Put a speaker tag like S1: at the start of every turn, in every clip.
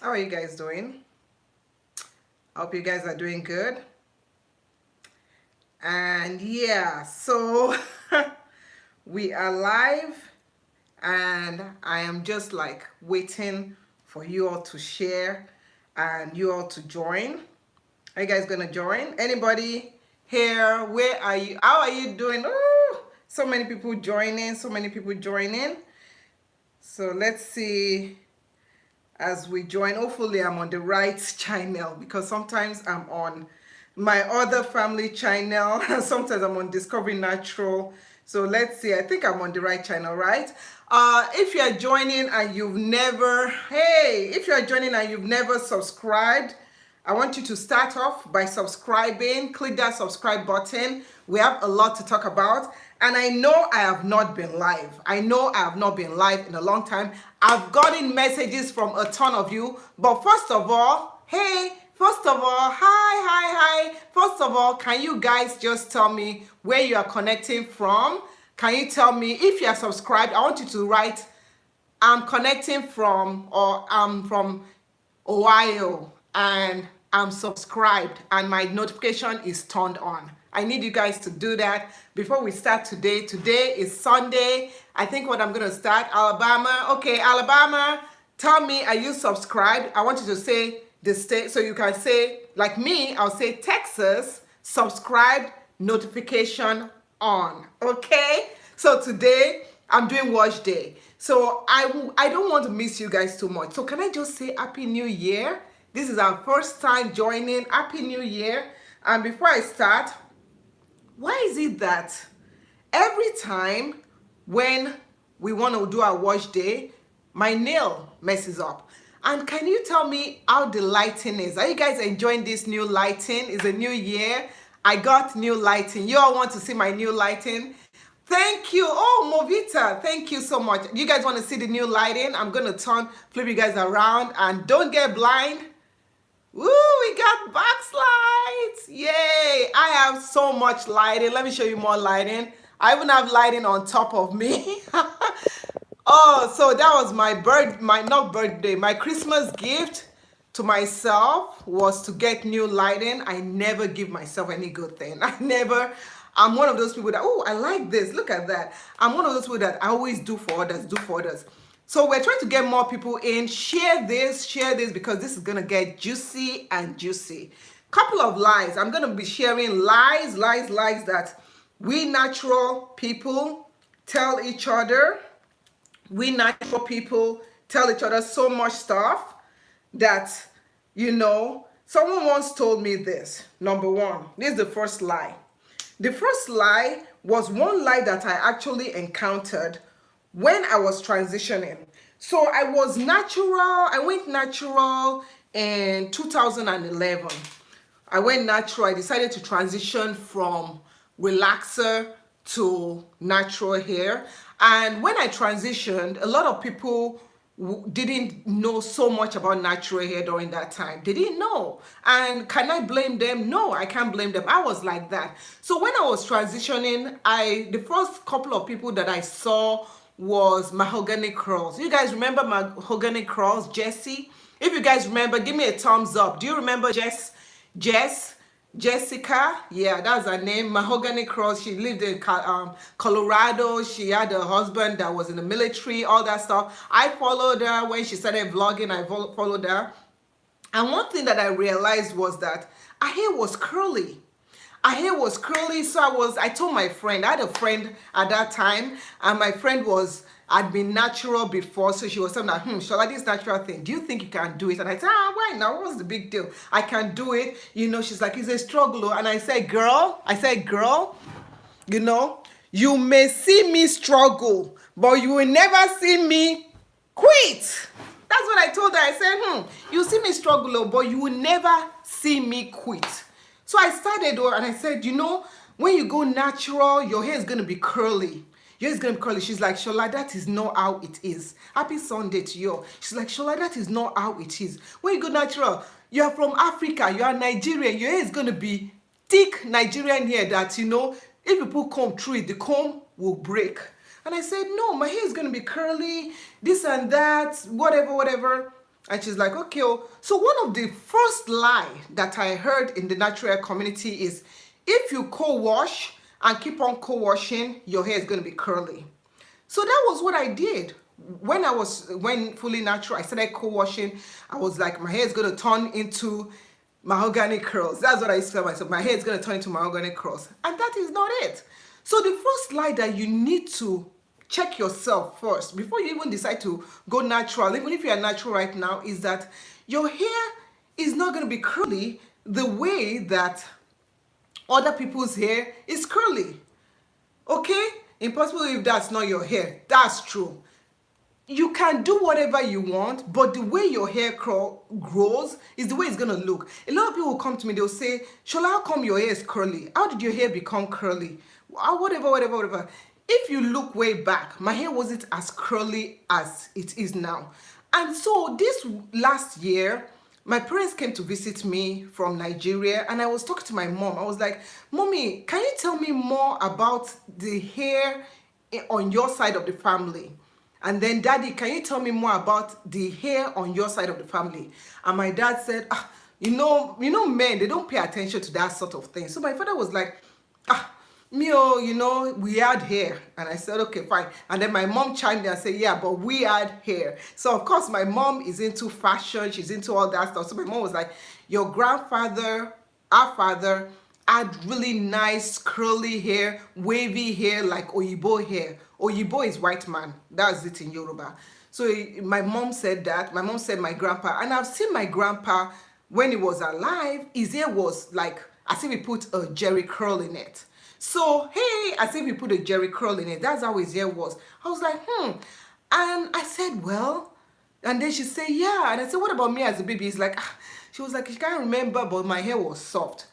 S1: How are you guys doing? I hope you guys are doing good. And yeah, so we are live, and I am just like waiting for you all to share and you all to join. Are you guys gonna join? Anybody here? Where are you? How are you doing? Ooh, so many people joining, so many people joining. So let's see as we join. Hopefully I'm on the right channel, because sometimes I'm on my other family channel and sometimes I'm on Discovering Natural. So let's see, I think I'm on the right channel, right? If you are joining and you've never, hey, if you are joining and you've never subscribed, I want you to start off by subscribing. Click that subscribe button. We have a lot to talk about. And I know I have not been live. I know I have not been live in a long time. I've gotten messages from a ton of you. But first of all, hey, first of all, hi. First of all, can you guys just tell me where you are connecting from? Can you tell me if you are subscribed? I want you to write, I'm connecting from, or I'm from Ohio, and I'm subscribed and my notification is turned on. I need you guys to do that before we start today. Today is Sunday. I think what I'm going to start, Alabama. Okay, Alabama, tell me, are you subscribed? I want you to say the state. So you can say, like me, I'll say Texas, subscribed, notification on. Okay? So today, I'm doing wash day. So I don't want to miss you guys too much. So can I just say Happy New Year? This is our first time joining. Happy New Year. And before I start, why is it that every time when we want to do our wash day, my nail messes up? And can you tell me how the lighting is? Are you guys enjoying this new lighting? It's a new year. I got new lighting. You all want to see my new lighting? Thank you. Oh, Movita, thank you so much. You guys want to see the new lighting? I'm going to flip you guys around, and don't get blind. Woo, we got box lights. Yay. I have so much lighting. Let me show you more lighting. I even have lighting on top of me. Oh, so that was my Christmas gift to myself was to get new lighting. I never give myself any good thing. I'm one of those people that, oh, I like this. Look at that. I'm one of those people that I always do for others. So we're trying to get more people in. Share this, because this is going to get juicy and juicy. Couple of lies. I'm going to be sharing lies that we natural people tell each other. We natural people tell each other so much stuff that, someone once told me this. Number one, this is the first lie. The first lie was one lie that I actually encountered when I was transitioning. So I went natural in 2011. I went natural. I decided to transition from relaxer to natural hair. And when I transitioned, a lot of people didn't know so much about natural hair during that time. They didn't know. And can I blame them? No, I can't blame them. I was like that. So when I was transitioning, the first couple of people that I saw was Mahogany Curls. You guys remember Mahogany Curls, Jessie? If you guys remember, give me a thumbs up. Do you remember Jessica? Yeah, that's her name. Mahogany Cross. She lived in Colorado. She had a husband that was in the military, all that stuff. I followed her when she started vlogging. I followed her. And one thing that I realized was that her hair was curly. So I told my friend, I had a friend at that time, and my friend had been natural before, so she was saying that, Shola, this natural thing, do you think you can do it? And I said, why now? What's the big deal? I can do it. She's like, it's a struggle. And I said, girl, you may see me struggle, but you will never see me quit. That's what I told her. I said, you see me struggle, but you will never see me quit. So I started, and I said, when you go natural, your hair is going to be curly. Your hair is going to be curly. She's like, Shola, that is not how it is. Happy Sunday to you. She's like, Shola, that is not how it is. When you go natural, you are from Africa, you are Nigerian, your hair is going to be thick Nigerian hair that, if people comb through it, the comb will break. And I said, no, my hair is going to be curly, this and that, whatever. And she's like, okay, oh. So one of the first lie that I heard in the natural hair community is, if you co-wash and keep on co-washing, your hair is going to be curly. So that was what I did. When fully natural, I started co-washing. I was like, my hair is going to turn into mahogany curls. That's what I used to tell myself. My hair is going to turn into mahogany curls. And that is not it. So the first lie that you need to check yourself first before you even decide to go natural, even if you are natural right now, is that your hair is not going to be curly the way that other people's hair is curly. Okay? Impossible if that's not your hair. That's true. You can do whatever you want, but the way your hair grows is the way it's going to look. A lot of people will come to me, they'll say, Shola, how come your hair is curly? How did your hair become curly? Whatever. If you look way back, my hair wasn't as curly as it is now. And so this last year, my parents came to visit me from Nigeria, and I was talking to my mom. I was like, Mommy, can you tell me more about the hair on your side of the family? And then, Daddy, can you tell me more about the hair on your side of the family? And my dad said, you know, men, they don't pay attention to that sort of thing. So my father was like, we had hair. And I said, okay, fine. And then my mom chimed in and said, yeah, but we had hair. So of course my mom is into fashion, she's into all that stuff. So my mom was like, your grandfather, our father, had really nice curly hair, wavy hair, like Oyibo hair. Oyibo is white man. That's it in Yoruba. So my mom said that. My mom said my grandpa. And I've seen my grandpa when he was alive. His hair was like, as if he put a jerry curl in it. So, hey, as if he put a jerry curl in it. That's how his hair was. I was like, And I said, well. And then she said, yeah. And I said, what about me as a baby? She was like, she can't remember, but my hair was soft.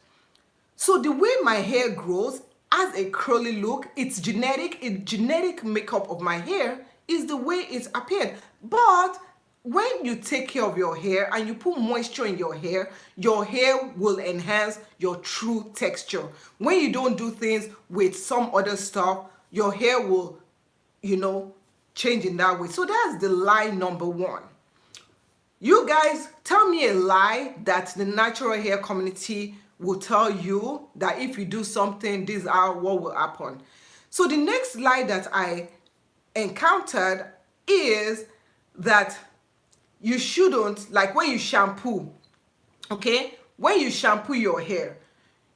S1: So the way my hair grows has a curly look. It's genetic. A genetic makeup of my hair is the way it's appeared. But when you take care of your hair and you put moisture in your hair will enhance your true texture. When you don't do things with some other stuff, your hair will, change in that way. So that's the lie number one. You guys, tell me a lie that the natural hair community will tell you that if you do something, these are what will happen. So the next lie that I encountered is that you shouldn't, like when you shampoo, okay? When you shampoo your hair,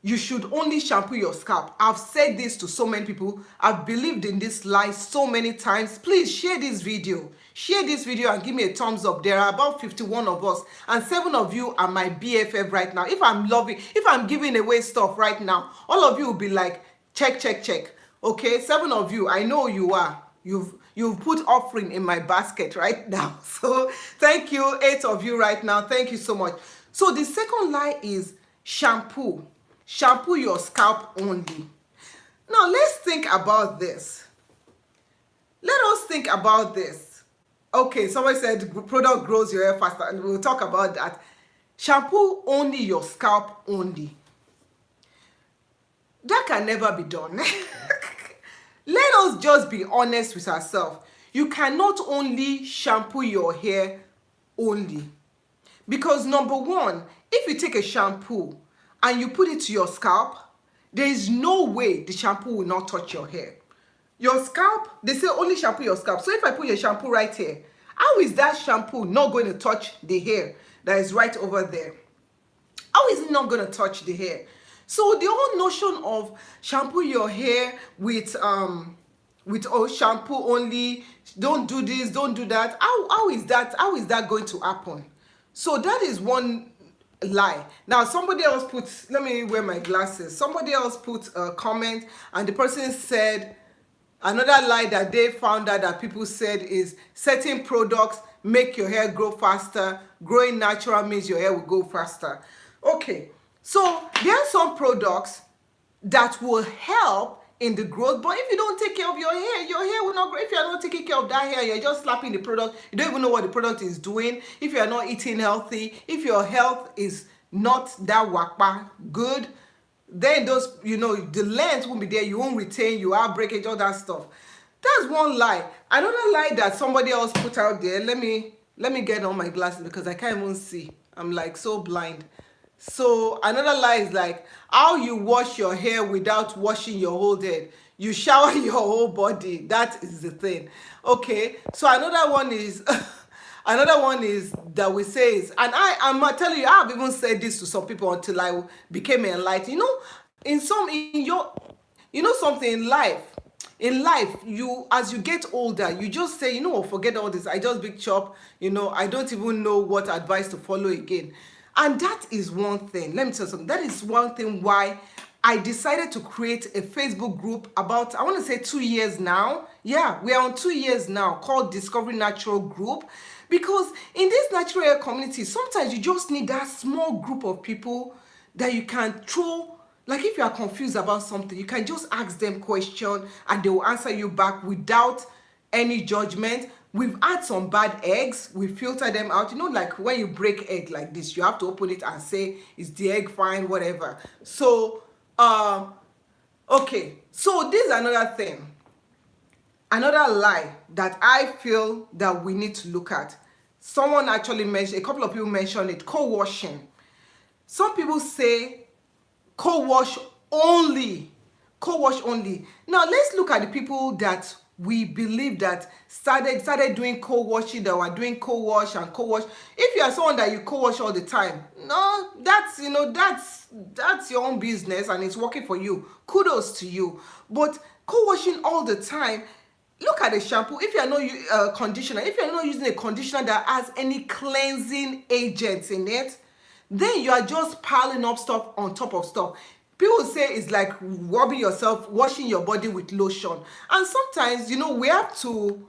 S1: you should only shampoo your scalp. I've said this to so many people. I've believed in this lie so many times. Please share this video. Share this video and give me a thumbs up. There are about 51 of us, and 7 of you are my BFF right now. If I'm giving away stuff right now, all of you will be like, check. Okay, 7 of you, I know you are. You've put offering in my basket right now. So thank you, 8 of you right now. Thank you so much. So the second lie is shampoo. Shampoo your scalp only. Now let's think about this. Let us think about this. Okay, somebody said product grows your hair faster, and we'll talk about that. Shampoo only your scalp only. That can never be done. Let us just be honest with ourselves. You cannot only shampoo your hair only. Because number one, if you take a shampoo and you put it to your scalp, there is no way the shampoo will not touch your hair. Your scalp, they say only shampoo your scalp. So if I put your shampoo right here, how is that shampoo not going to touch the hair that is right over there? How is it not going to touch the hair? So the whole notion of shampoo your hair with shampoo only, don't do this, don't do that. How is that going to happen? So that is one lie. Now somebody else put, let me wear my glasses. Somebody else put a comment, and the person said another lie that they found out that people said is certain products make your hair grow faster. Growing natural means your hair will go faster. Okay, so there are some products that will help in the growth, but if you don't take care of your hair will not grow. If you are not taking care of that hair, you're just slapping the product, you don't even know what the product is doing. If you are not eating healthy, if your health is not that wakpa good, then those, the length won't be there, you won't retain, you have breakage, all that stuff. That's one lie. Another lie that somebody else put out there, let me Let me get on my glasses because I can't even see. I'm like so blind. So another lie is like how you wash your hair without washing your whole head. You shower your whole body. That is the thing. Okay. So another one is another one is that we say is, and I'm telling you, I've even said this to some people until I became enlightened. You know something in life, you, as you get older, you just say, forget all this, I just big chop, I don't even know what advice to follow again. And that is one thing, let me tell you something, that is one thing why I decided to create a Facebook group about, I want to say 2 years now. Yeah, we are on 2 years now, called Discovering Natural Group. Because in this natural hair community, sometimes you just need that small group of people that you can throw. Like if you are confused about something, you can just ask them question and they will answer you back without any judgment. We've had some bad eggs, we filter them out. Like when you break egg like this, you have to open it and say, is the egg fine, whatever. So, okay. So this is another thing. Another lie that I feel that we need to look at. Someone actually mentioned, a couple of people mentioned it, co-washing. Some people say co-wash only. Co-wash only. Now let's look at the people that we believe that started doing co-washing, that were doing co-wash and co-wash. If you are someone that you co-wash all the time, no, that's your own business and it's working for you. Kudos to you. But co-washing all the time, look at the shampoo. If you are not conditioner, if you are not using a conditioner that has any cleansing agents in it, then you are just piling up stuff on top of stuff. People say it's like rubbing yourself, washing your body with lotion. And sometimes, we have to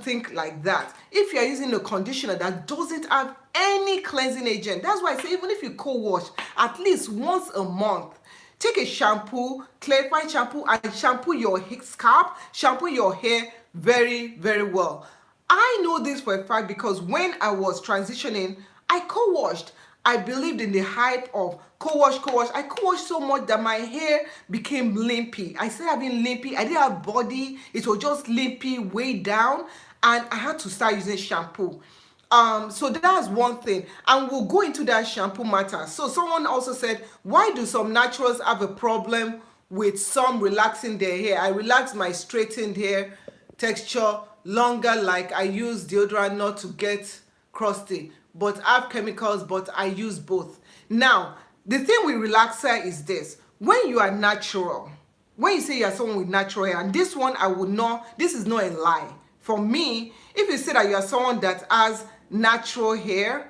S1: think like that. If you are using a conditioner that doesn't have any cleansing agent, that's why I say even if you co-wash at least once a month, take a shampoo, clarifying shampoo, and shampoo your scalp, shampoo your hair very, very well. I know this for a fact because when I was transitioning, I co-washed. I believed in the hype of co-wash. I co-washed so much that my hair became limpy. I started having limpy. I didn't have body. It was just limpy, way down. And I had to start using shampoo. So that's one thing. And we'll go into that shampoo matter. So someone also said, why do some naturals have a problem with some relaxing their hair? I relax my straightened hair texture longer, like I use deodorant not to get crusty, but I have chemicals, but I use both. Now, the thing with relaxer is this. When you are natural, when you say you are someone with natural hair, and this one I would not, this is not a lie. For me, if you say that you are someone that has natural hair,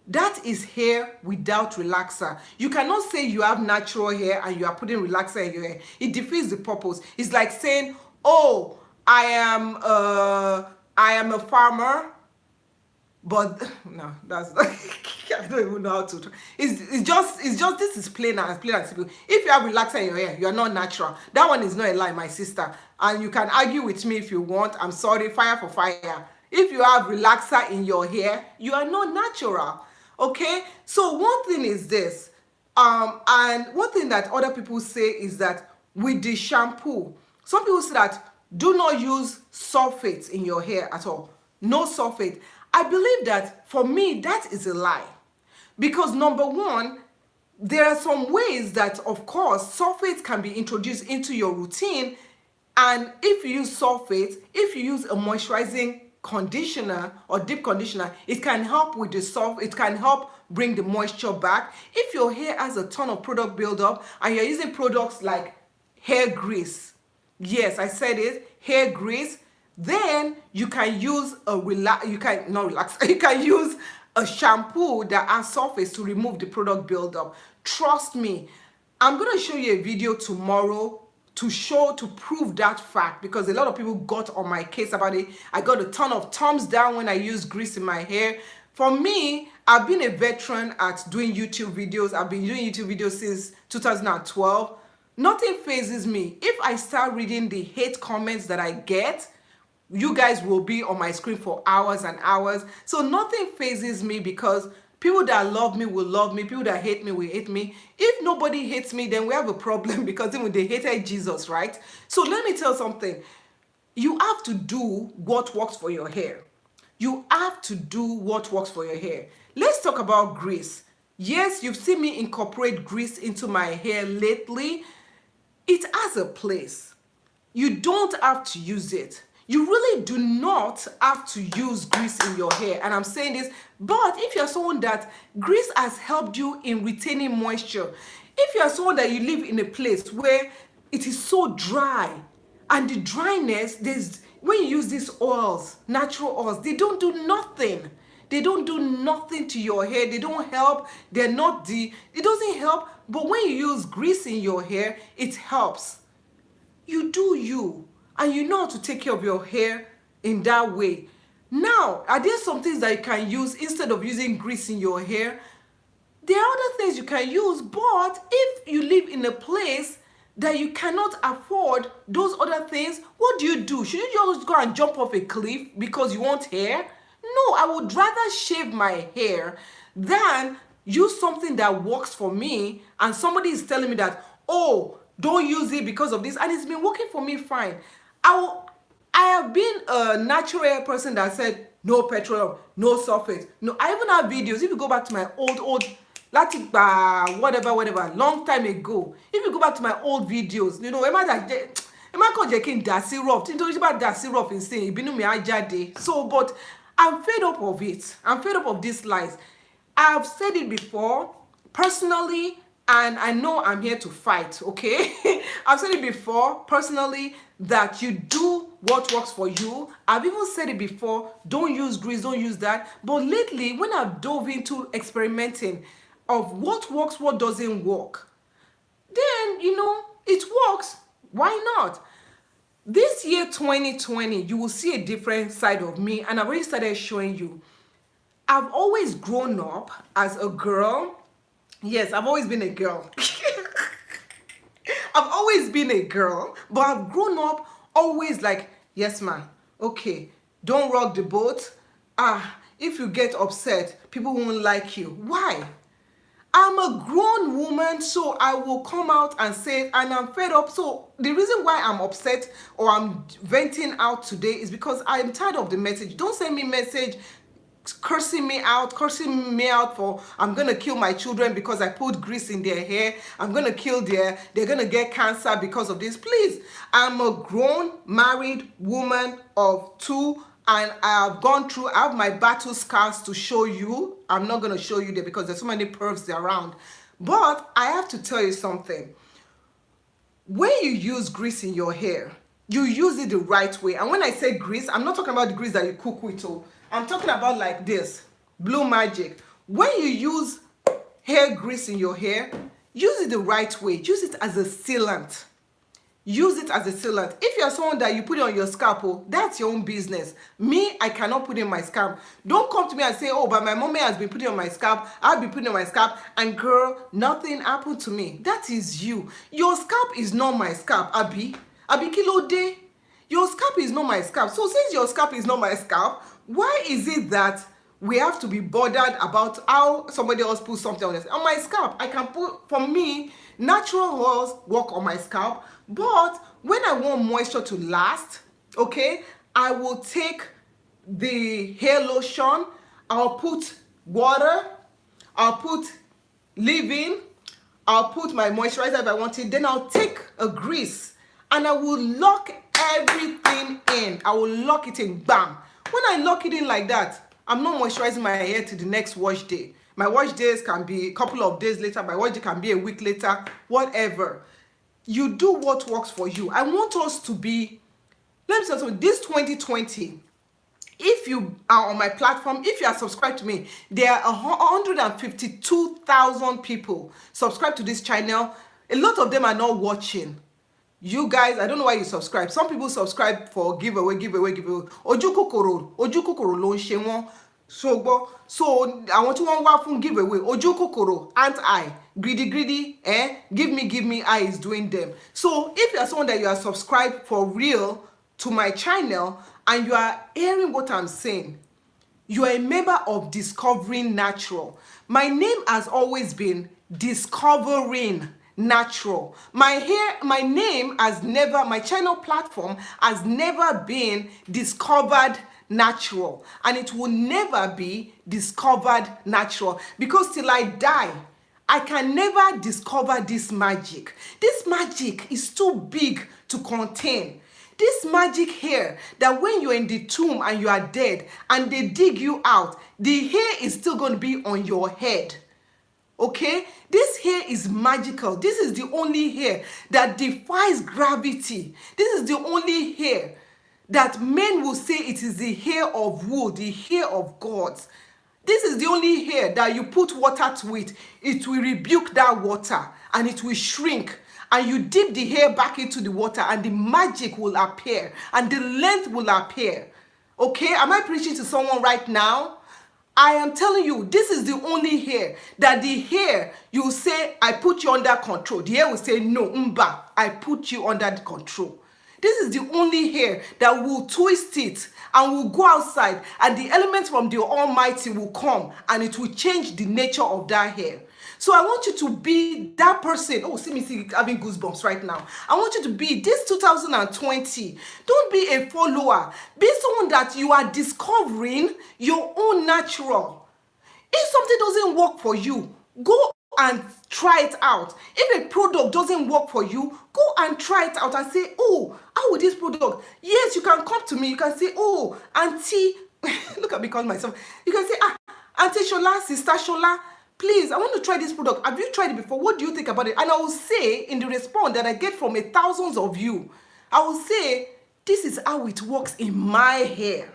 S1: that is hair without relaxer. You cannot say you have natural hair and you are putting relaxer in your hair. It defeats the purpose. It's like saying, oh, I am a farmer, but no, that's I don't even know how to. It's just this is plain and simple. If you have relaxer in your hair, you are not natural. That one is not a lie, my sister. And you can argue with me if you want. I'm sorry, fire for fire. If you have relaxer in your hair, you are not natural. Okay? So one thing is this. And one thing that other people say is that with the shampoo, some people say that do not use sulfates in your hair at all. No sulfate. I believe that for me, that is a lie. Because number one, there are some ways that, of course, sulfates can be introduced into your routine. And if you use sulfates, if you use a moisturizing conditioner or deep conditioner, it can help with the it can help bring the moisture back. If your hair has a ton of product buildup and you're using products like hair grease, yes, I said it, hair grease, then you can use you can use a shampoo that has sulfates to remove the product buildup. Trust me, I'm going to show you a video tomorrow to prove that fact, because a lot of people got on my case about it. I got a ton of thumbs down when I used grease in my hair. For me, I've been a veteran at doing YouTube videos. I've been doing YouTube videos since 2012. Nothing phases me. If I start reading the hate comments that I get, you guys will be on my screen for hours and hours. So nothing phases me, because people that love me will love me. People that hate me will hate me. If nobody hates me, then we have a problem, because even they hated Jesus, right? So let me tell something. you have to do what works for your hair. You have to do what works for your hair. Let's talk about grease. Yes, you've seen me incorporate grease into my hair lately. It has a place. You don't have to use it. You really do not have to use grease in your hair. And I'm saying this, but if you're someone that grease has helped you in retaining moisture, if you're someone that you live in a place where it is so dry, and the dryness, when you use these oils, natural oils, they don't do nothing. They don't do nothing to your hair. They don't help. It doesn't help. But when you use grease in your hair, it helps. You do you, and you know how to take care of your hair in that way. Now, are there some things that you can use instead of using grease in your hair? There are other things you can use, but if you live in a place that you cannot afford those other things, what do? Should you just go and jump off a cliff because you want hair? No, I would rather shave my hair than use something that works for me and somebody is telling me that, oh, don't use it because of this, and it's been working for me fine. I have been a natural hair person that said no petroleum, no sulfate. No, I even have videos. If you go back to my old whatever long time ago, if you go back to my old videos, you know, am I called Jekin da syrup? Nítorí about da syrup in saying ìbínú mi á jáde. So, but I'm fed up of it. I'm fed up of these lies. I've said it before personally, and I know I'm here to fight, okay? I've said it before personally that you do what works for you. I've even said it before, don't use grease, don't use that. But lately, when I've dove into experimenting of what works, what doesn't work, then, you know, it works. Why not? This year, 2020, you will see a different side of me, and I've already started showing you. I've always grown up as a girl. Yes, I've always been a girl. I've always been a girl, but I've grown up always like, yes, ma, okay, don't rock the boat. If you get upset, people won't like you. Why? I'm a grown woman, so I will come out and say it, and I'm fed up. So the reason why I'm upset or I'm venting out today is because I'm tired of the message. Don't send me message cursing me out for I'm gonna kill my children because I put grease in their hair. I'm gonna kill they're gonna get cancer because of this. Please, I'm a grown married woman of 2, and I have my battle scars to show you. I'm not gonna show you there because there's so many pervs around. But I have to tell you something. When you use grease in your hair, you use it the right way. And when I say grease, I'm not talking about the grease that you cook with. I'm talking about like this, Blue Magic. When you use hair grease in your hair, use it the right way. Use it as a sealant. Use it as a sealant. If you're someone that you put it on your scalp, that's your own business. Me, I cannot put it in my scalp. Don't come to me and say, oh, but my mommy has been putting it on my scalp. I'll be putting it on my scalp, and girl, nothing happened to me. That is you. Your scalp is not my scalp, Abi kilo day. Your scalp is not my scalp. So since your scalp is not my scalp, why is it that we have to be bothered about how somebody else puts something on my scalp? I can put, for me, natural oils work on my scalp, but when I want moisture to last, okay, I will take the hair lotion, I'll put water, I'll put leave-in, I'll put my moisturizer if I want it, then I'll take a grease and I will lock everything in. I will lock it in, bam. When I lock it in like that, I'm not moisturizing my hair to the next wash day. My wash days can be a couple of days later. My wash day can be a week later, whatever. You do what works for you. I want us to be, let me say something, this 2020, if you are on my platform, if you are subscribed to me, there are 152,000 people subscribed to this channel. A lot of them are not watching. You guys, I don't know why you subscribe. Some people subscribe for giveaway. Ojú kòkòrò ló ń ṣe wọ́n. So I want to wá fún giveaway. Ojú kòkòrò, aren't I? Greedy, give me, I is doing them. So if you are someone that you are subscribed for real to my channel and you are hearing what I'm saying, you are a member of Discovering Natural. My name has always been Discovering Natural. My name has never, my channel platform has never been Discovered Natural, and it will never be Discovered Natural, because till I die, I can never discover this magic. This magic is too big to contain. This magic hair that when you're in the tomb and you are dead and they dig you out, the hair is still going to be on your head. Okay, this hair is magical. This is the only hair that defies gravity. This is the only hair that men will say it is the hair of wood, the hair of gods. This is the only hair that you put water to it, it will rebuke that water and it will shrink, and you dip the hair back into the water and the magic will appear and the length will appear. Okay, am I preaching to someone right now? I am telling you, this is the only hair that the hair, you say, I put you under control. The hair will say, no, mba, I put you under the control. This is the only hair that will twist it and will go outside, and the elements from the Almighty will come and it will change the nature of that hair. So I want you to be that person. Oh, see me having goosebumps right now. I want you to be this 2020. Don't be a follower. Be someone that you are discovering your own natural. If something doesn't work for you, go and try it out. If a product doesn't work for you, go and try it out and say, oh, how would this product? Yes, you can come to me. You can say, oh, auntie, look at me calling myself. You can say, auntie Shola, sister Shola, please, I want to try this product. Have you tried it before? What do you think about it? And I will say, in the response that I get from thousands of you, I will say, this is how it works in my hair.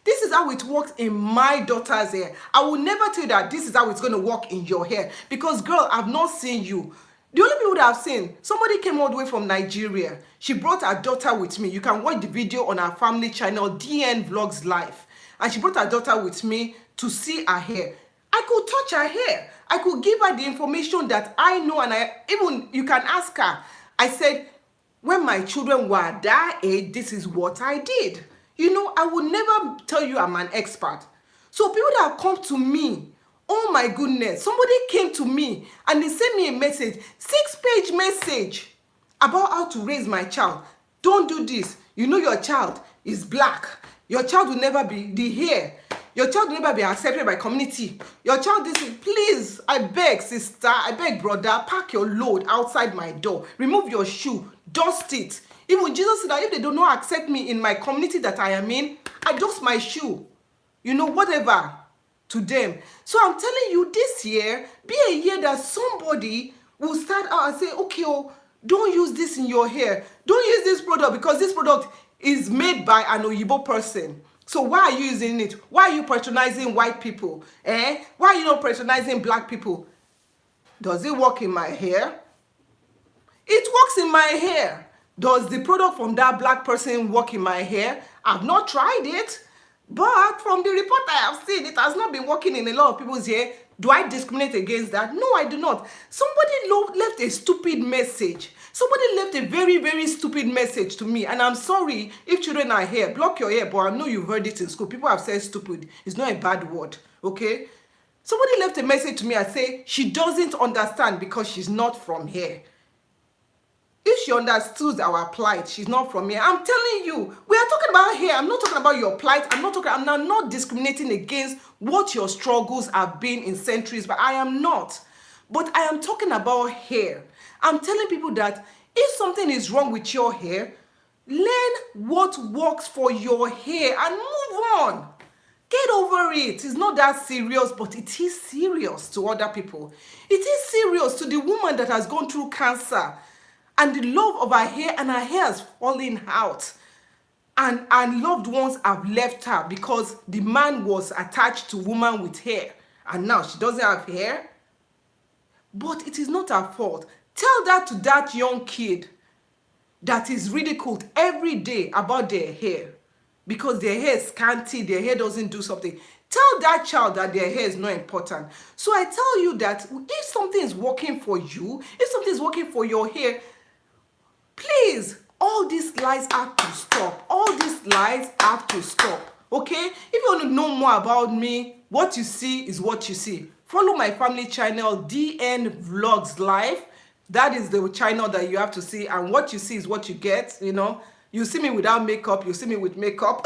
S1: This is how it works in my daughter's hair. I will never tell you that this is how it's going to work in your hair, because, girl, I've not seen you. The only people that I've seen, somebody came all the way from Nigeria. She brought her daughter with me. You can watch the video on our family channel, DN Vlogs Live. And she brought her daughter with me to see her hair. I could touch her hair. I could give her the information that I know, and even you can ask her. I said, when my children were that age, this is what I did. You know, I would never tell you I'm an expert. So people that come to me, oh my goodness, somebody came to me and they sent me a message, 6-page message about how to raise my child. Don't do this. You know your child is black. Your child will never be the hair. Your child will never be accepted by community. Your child, please, I beg, sister, I beg, brother, pack your load outside my door. Remove your shoe, dust it. Even Jesus said that if they do not accept me in my community that I am in, I dust my shoe. You know, whatever to them. So I'm telling you, this year, be a year that somebody will start out and say, okay, oh, don't use this in your hair. Don't use this product because this product is made by an Oyibo person. So why are you using it? Why are you patronizing white people? Why are you not patronizing black people? Does it work in my hair? It works in my hair. Does the product from that black person work in my hair? I've not tried it, but from the report I have seen, it has not been working in a lot of people's hair. Do I discriminate against that? No, I do not. Somebody left a stupid message. Somebody left a very, very stupid message to me. And I'm sorry if children are here. Block your ear, but I know you've heard it in school. People have said stupid. It's not a bad word, okay? Somebody left a message to me and say she doesn't understand because she's not from here. If she understood our plight, she's not from here. I'm telling you, we are talking about hair. I'm not talking about your plight. I'm not discriminating against what your struggles have been in centuries, but I am not. But I am talking about hair. I'm telling people that if something is wrong with your hair, learn what works for your hair and move on. Get over it. It's not that serious, but it is serious to other people. It is serious to the woman that has gone through cancer and the love of her hair, and her hair has fallen out. And loved ones have left her because the man was attached to woman with hair. And now she doesn't have hair. But it is not her fault. Tell that to that young kid that is ridiculed every day about their hair. Because their hair is scanty, their hair doesn't do something. Tell that child that their hair is not important. So I tell you that if something is working for you, if something is working for your hair, please, all these lies have to stop. All these lies have to stop. Okay? If you want to know more about me, what you see is what you see. Follow my family channel, DN Vlogs Live. That is the channel that you have to see, and what you see is what you get. You know, you see me without makeup, you see me with makeup.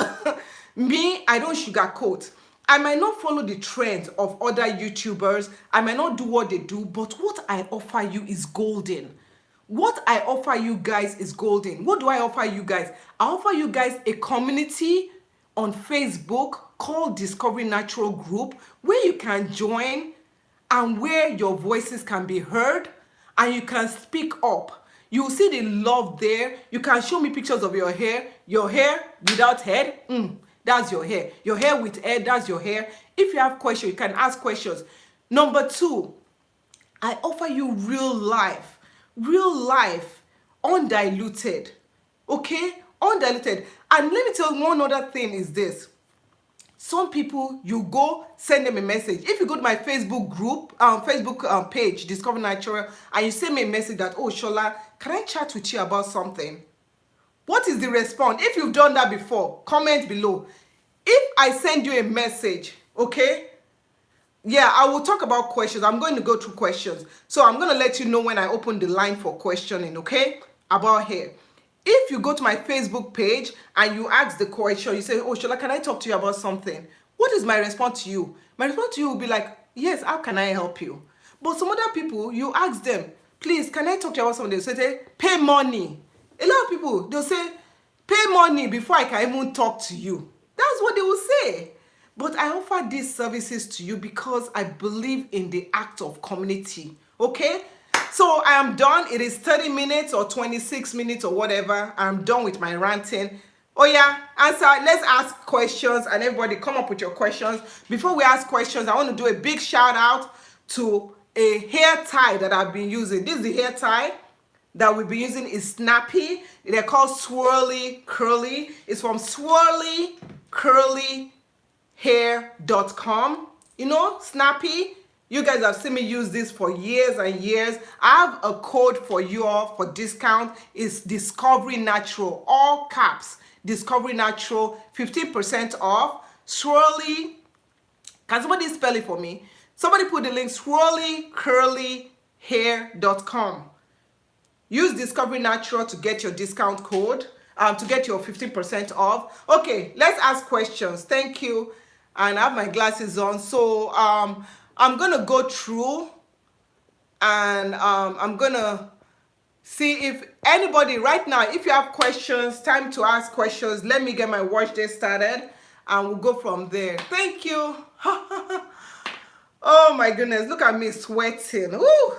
S1: Me, I don't sugarcoat. I might not follow the trends of other YouTubers, I might not do what they do, but what I offer you is golden. What I offer you guys is golden. What do I offer you guys? I offer you guys a community on Facebook called Discovering Natural Group, where you can join and where your voices can be heard and you can speak up. You will see the love there. You can show me pictures of your hair without head, that's your hair with hair, that's your hair. If you have questions, you can ask questions. Number two, I offer you real life, undiluted, okay? Undiluted. And let me tell you one other thing is this. Some people, you go send them a message. If you go to my Facebook group, Facebook page, Discover Natural, and you send me a message that, oh, Shola, can I chat with you about something? What is the response? If you've done that before, comment below. If I send you a message, okay? Yeah, I will talk about questions. I'm going to go through questions. So I'm going to let you know when I open the line for questioning, okay? About hair. If you go to my Facebook page and you ask the question, you say, oh, Shola, can I talk to you about something? What is my response to you? My response to you will be like, yes, how can I help you? But some other people, you ask them, please, can I talk to you about something? They'll say, pay money. A lot of people, they'll say, pay money before I can even talk to you. That's what they will say. But I offer these services to you because I believe in the act of community, okay? So I am done. It is 30 minutes or 26 minutes or whatever. I'm done with my ranting. Oh yeah, answer. Let's ask questions, and everybody come up with your questions. Before we ask questions, I want to do a big shout out to a hair tie that I've been using. This is the hair tie that we've been using. Is snappy. They're called Swirly Curly. It's from swirlycurlyhair.com. You know, snappy. You guys have seen me use this for years and years. I have a code for you all for discount. It's Discovery Natural, all caps. Discovery Natural, 15% off. Swirly, can somebody spell it for me? Somebody put the link, swirlycurlyhair.com. Use Discovery Natural to get your discount code, to get your 15% off. Okay, let's ask questions. Thank you. And I have my glasses on. So I'm gonna go through and I'm gonna see if anybody right now, if you have questions, time to ask questions. Let me get my wash day started and we'll go from there. Thank you. Oh my goodness, look at me sweating. Woo!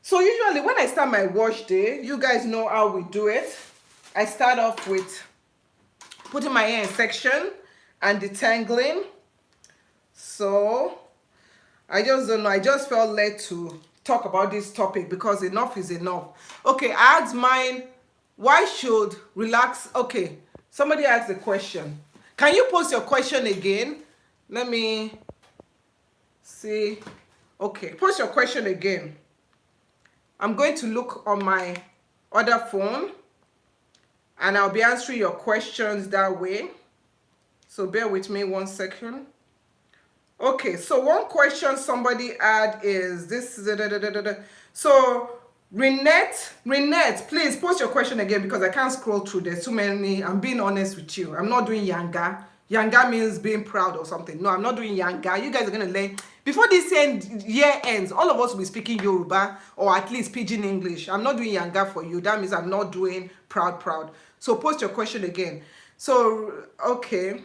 S1: So usually when I start my wash day, you guys know how we do it. I start off with putting my hair in section and detangling. So I just don't know. I just felt led to talk about this topic because enough is enough. Okay, I asked mine, why should relax? Okay, somebody asked a question. Can you post your question again? Let me see. Okay, post your question again. I'm going to look on my other phone and I'll be answering your questions that way. So bear with me 1 second. Okay, so one question somebody had is this. So Renette, please post your question again because I can't scroll through. There's too many. I'm being honest with you. I'm not doing yanga. Yanga means being proud or something. No, I'm not doing yanga. You guys are gonna learn before this year ends. All of us will be speaking Yoruba or at least Pidgin English. I'm not doing yanga for you. That means I'm not doing proud. So post your question again. So okay.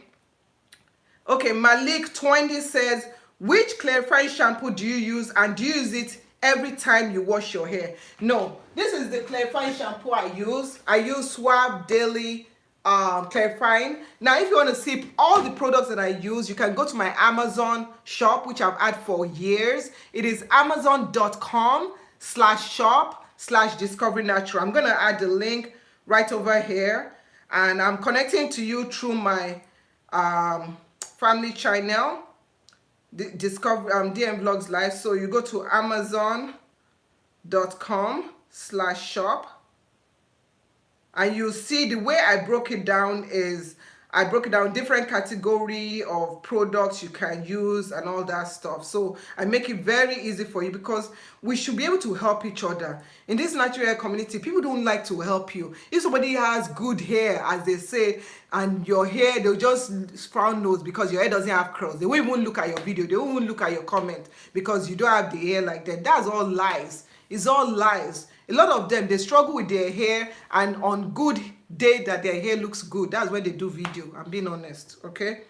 S1: Okay, Malik 20 says, which clarifying shampoo do you use and do you use it every time you wash your hair? No, this is the clarifying shampoo I use. I use Swab Daily Clarifying. Now, if you want to see all the products that I use, you can go to my Amazon shop, which I've had for years. It is amazon.com/shop/discovernatural. I'm going to add the link right over here. And I'm connecting to you through my family channel, DM Vlogs Live. So you go to amazon.com/shop and you see the way I broke it down is I broke it down, different category of products you can use and all that stuff. So I make it very easy for you, because we should be able to help each other. In this natural hair community, people don't like to help you. If somebody has good hair, as they say, and your hair, they'll just frown nose because your hair doesn't have curls. They won't even look at your video. They won't even look at your comment because you don't have the hair like that. That's all lies. It's all lies. A lot of them, they struggle with their hair, and on good day that their hair looks good, that's when they do video. I'm being honest, okay?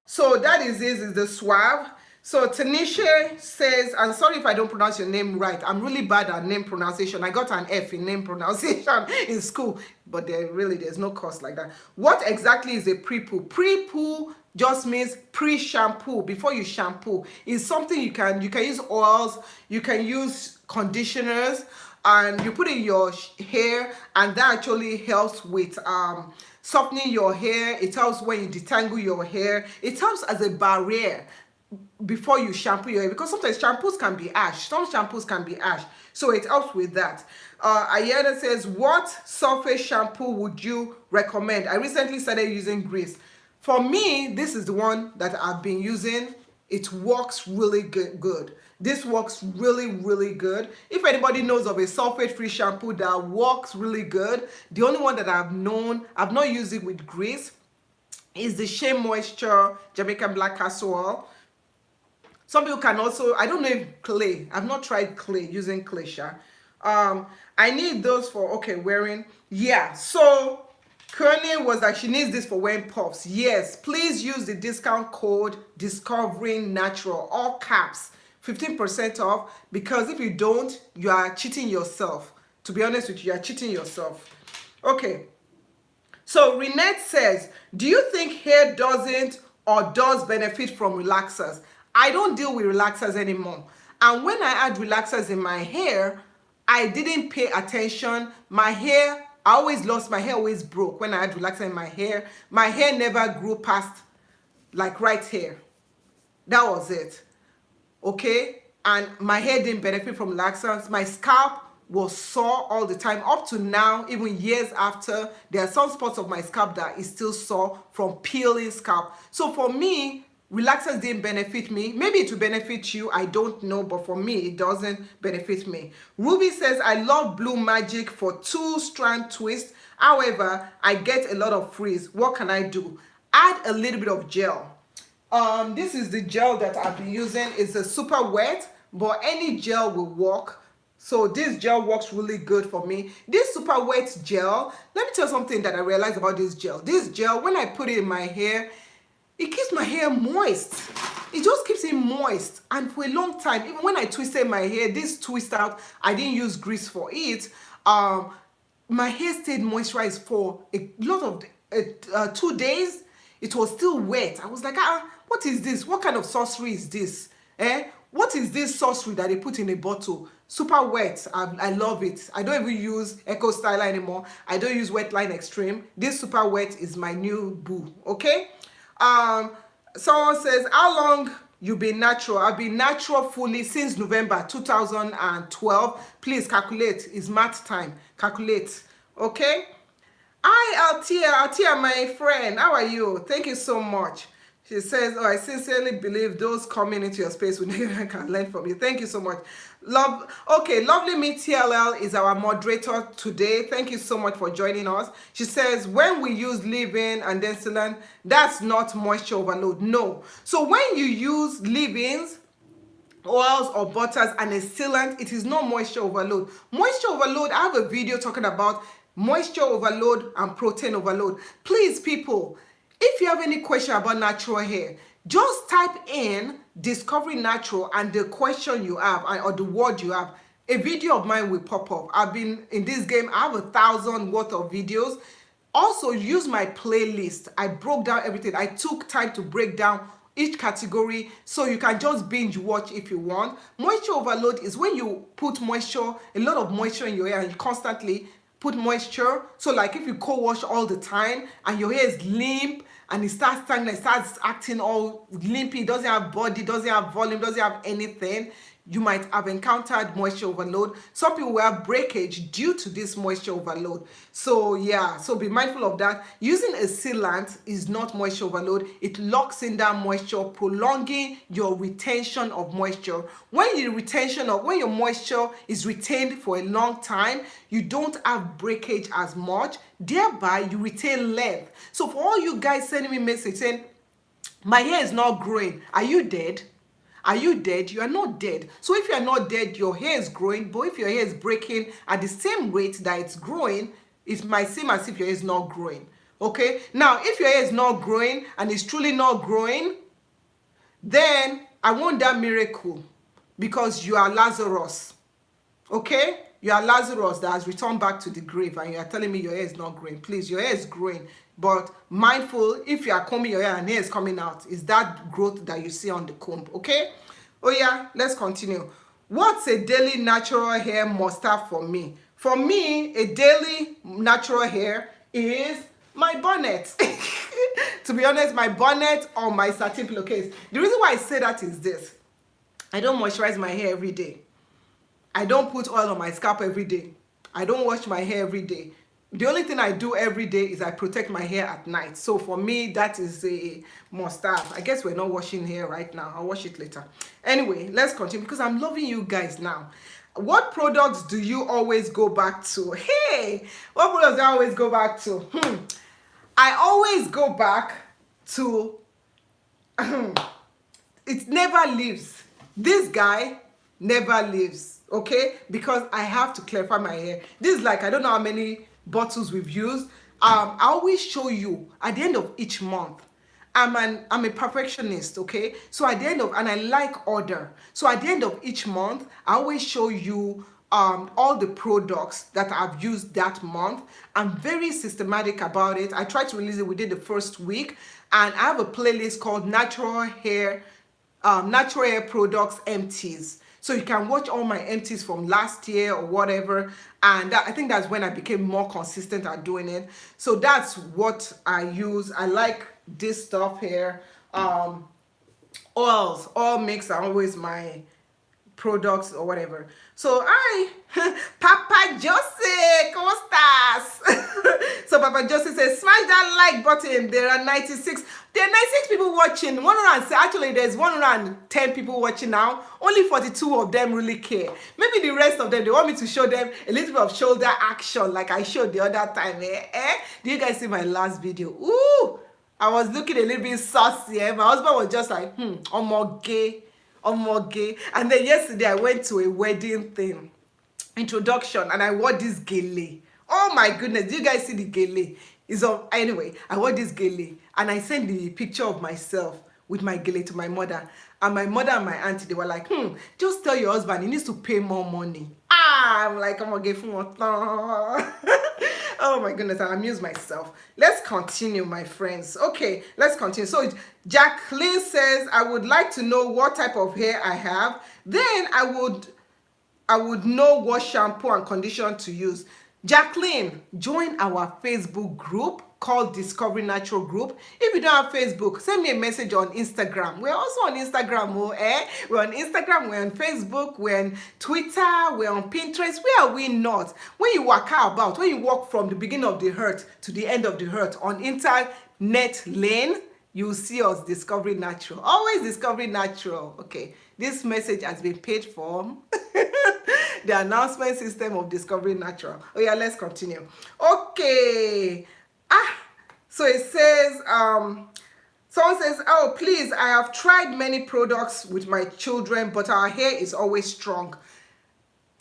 S1: So that is this, is the Suave. So Tanisha says, I'm sorry if I don't pronounce your name right. I'm really bad at name pronunciation. I got an F in name pronunciation in school, but there's no course like that. What exactly is a pre-poo? Pre-poo just means pre-shampoo, before you shampoo. It's something you can use oils, you can use conditioners, and you put in your hair, and that actually helps with softening your hair. It helps when you detangle your hair. It helps as a barrier before you shampoo your hair, because sometimes shampoos can be ash. Some shampoos can be ash, so it helps with that. Ayana says, what surface shampoo would you recommend? I recently started using grease. For me, this is the one that I've been using. It works really good. This works really good. If anybody knows of a sulfate-free shampoo that works really good, the only one that I've not used it with grease, is the Shea Moisture Jamaican Black Castor Oil. Some people can also, I don't know if clay, I've not tried clay, using clay. I need those for, okay, wearing, yeah. So Kearney was like, she needs this for wearing puffs. Yes, please use the discount code DiscoveringNatural, all caps, 15% off, because if you don't, you are cheating yourself. To be honest with you, you are cheating yourself. Okay, so Renette says, do you think hair doesn't or does benefit from relaxers? I don't deal with relaxers anymore. And when I add relaxers in my hair, I didn't pay attention. My hair, I always lost, my hair always broke when I had relaxer in my hair. My hair never grew past like right here. That was it. Okay? And my hair didn't benefit from relaxers. My scalp was sore all the time. Up to now, even years after, there are some spots of my scalp that is still sore from peeling scalp. So for me, relaxers didn't benefit me. Maybe it will benefit you, I don't know, but for me, it doesn't benefit me. Ruby says, I love Blue Magic for 2-strand twist. However, I get a lot of frizz. What can I do? Add a little bit of gel. This is the gel that I've been using. It's a super wet, but any gel will work. So this gel works really good for me. This super wet gel, let me tell you something that I realized about this gel. This gel, when I put it in my hair, it keeps my hair moist. It just keeps it moist. And for a long time, even when I twisted my hair, this twist out, I didn't use grease for it. My hair stayed moisturized for a lot of 2 days. It was still wet. I was like, what is this? What kind of sorcery is this? What is this sorcery that they put in a bottle? Super wet. I love it. I don't even use Eco Styler anymore. I don't use Wetline Extreme. This super wet is my new boo. Okay? Someone says, how long you been natural? I've been natural fully since November 2012. Please calculate. It's math time. Calculate. Okay? Hi, Altia, my friend. How are you? Thank you so much. She says, I sincerely believe those coming into your space will can learn from you. Thank you so much. Okay, Lovely Me TLL is our moderator today. Thank you so much for joining us. She says, when we use leave-in and then sealant, that's not moisture overload. No. So when you use leave-ins, oils or butters and a sealant, it is not moisture overload. Moisture overload, I have a video talking about moisture overload and protein overload. Please, people, if you have any question about natural hair, just type in Discovering Natural and the question you have or the word you have. A video of mine will pop up. I've been in this game. I have 1,000 worth of videos. Also, use my playlist. I broke down everything. I took time to break down each category so you can just binge watch if you want. Moisture overload is when you put moisture, a lot of moisture in your hair and you constantly put moisture. So like if you co-wash all the time and your hair is limp and it starts starting, it starts acting all limpy, doesn't have body, doesn't have volume, doesn't have anything, you might have encountered moisture overload. Some people will have breakage due to this moisture overload. So yeah, so be mindful of that. Using a sealant is not moisture overload. It locks in that moisture, prolonging your retention of moisture. When your moisture is retained for a long time, you don't have breakage as much, thereby you retain length. So for all you guys sending me message saying my hair is not growing, are you dead? Are you dead? You are not dead. So if you are not dead, your hair is growing. But if your hair is breaking at the same rate that it's growing, it might seem as if your hair is not growing. Okay? Now, if your hair is not growing and it's truly not growing, then I want that miracle, because you are Lazarus. Okay? You are Lazarus that has returned back to the grave, and you are telling me your hair is not growing. Please, your hair is growing. But mindful, if you are combing your hair and hair is coming out, is that growth that you see on the comb. Okay? Oh yeah, let's continue. What's a daily natural hair must have for me? For me, a daily natural hair is my bonnet. To be honest, my bonnet or my satin pillowcase. The reason why I say that is this. I don't moisturize my hair every day. I don't put oil on my scalp every day. I don't wash my hair every day. The only thing I do every day is I protect my hair at night. So for me, that is a must-have. I guess we're not washing hair right now. I'll wash it later. Anyway, let's continue because I'm loving you guys now. What products do you always go back to? Hey, what products do I always go back to? I always go back to, it never leaves. This guy never leaves, okay? Because I have to clarify my hair. This is like, I don't know how many bottles we've used. I always show you at the end of each month. I'm a perfectionist, okay? So at the end of, and I like order. So at the end of each month, I always show you all the products that I've used that month. I'm very systematic about it. I try to release it within the first week, and I have a playlist called Natural Hair Products Empties. So you can watch all my empties from last year or whatever. And I think that's when I became more consistent at doing it. So that's what I use. I like this stuff here. Oil mix are always my products or whatever. So Papa Jose, ¿cómo estás? So Papa Jose says, smash that like button. There are 96 people watching. Actually, there's 110 people watching now. Only 42 of them really care. Maybe the rest of them, they want me to show them a little bit of shoulder action like I showed the other time. Do you guys see my last video? Ooh, I was looking a little bit saucy. My husband was just like, I'm more gay. And then yesterday I went to a wedding thing, introduction, and I wore this gele. Oh my goodness, do you guys see the gele? Anyway, I wore this gele and I sent the picture of myself with my gele to my mother. And my mother and my auntie, they were like, just tell your husband he needs to pay more money. I'm like, I'm gonna give him a Oh my goodness, I amuse myself. Let's continue, my friends. Okay, let's continue. So Jacqueline says, I would like to know what type of hair I have. Then I would know what shampoo and conditioner to use. Jacqueline, join our Facebook group called Discovering Natural group. If you don't have Facebook, send me a message on Instagram. We're also on Instagram, We're on Instagram, we're on Facebook, we're on Twitter, we're on Pinterest. Where are we not? When you walk from the beginning of the earth to the end of the earth on internet lane, you'll see us Discovering Natural. Always Discovering Natural. Okay, this message has been paid for. The announcement system of Discovering Natural. Oh yeah, let's continue. Okay. So it says, someone says, oh, please, I have tried many products with my children, but our hair is always strong.